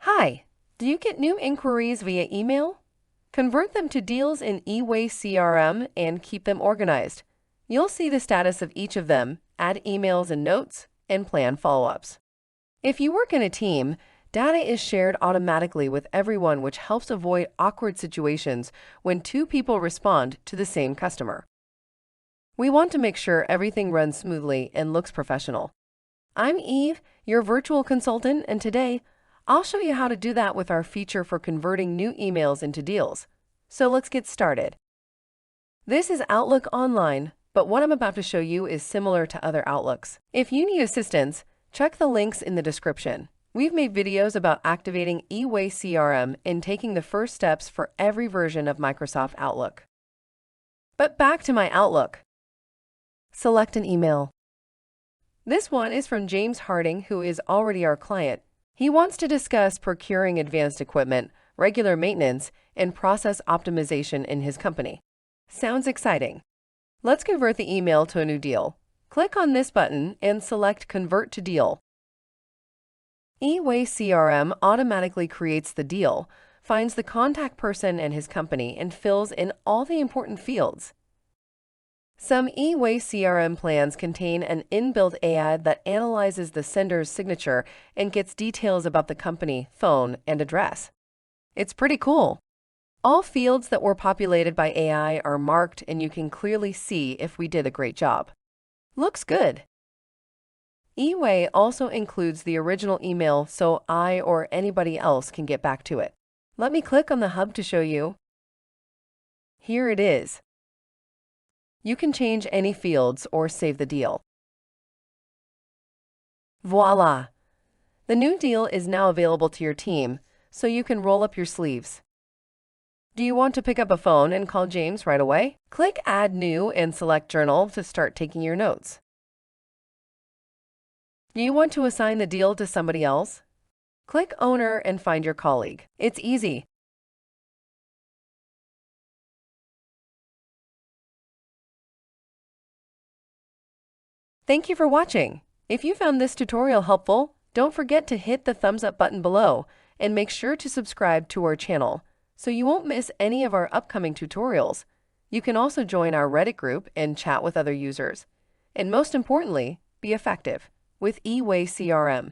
Hi, do you get new inquiries via email? Convert them to deals in eWay-CRM and keep them organized. You'll see the status of each of them, add emails and notes, and plan follow-ups. If you work in a team, data is shared automatically with everyone, which helps avoid awkward situations when two people respond to the same customer. We want to make sure everything runs smoothly and looks professional. I'm Eve, your virtual consultant, and today, I'll show you how to do that with our feature for converting new emails into deals. So let's get started. This is Outlook Online, but what I'm about to show you is similar to other Outlooks. If you need assistance, check the links in the description. We've made videos about activating eWay-CRM and taking the first steps for every version of Microsoft Outlook. But back to my Outlook. Select an email. This one is from James Harding, who is already our client. He wants to discuss procuring advanced equipment, regular maintenance, and process optimization in his company. Sounds exciting. Let's convert the email to a new deal. Click on this button and select Convert to Deal. eWay-CRM automatically creates the deal, finds the contact person and his company, and fills in all the important fields. Some eWay-CRM plans contain an inbuilt AI that analyzes the sender's signature and gets details about the company, phone, and address. It's pretty cool. All fields that were populated by AI are marked, and you can clearly see if we did a great job. Looks good. eWay also includes the original email so I or anybody else can get back to it. Let me click on the hub to show you. Here it is. You can change any fields or save the deal. Voila! The new deal is now available to your team, so you can roll up your sleeves. Do you want to pick up a phone and call James right away? Click Add New and select Journal to start taking your notes. Do you want to assign the deal to somebody else? Click Owner and find your colleague. It's easy. Thank you for watching. If you found this tutorial helpful, don't forget to hit the thumbs up button below and make sure to subscribe to our channel so you won't miss any of our upcoming tutorials. You can also join our Reddit group and chat with other users. And most importantly, be effective with eWay-CRM.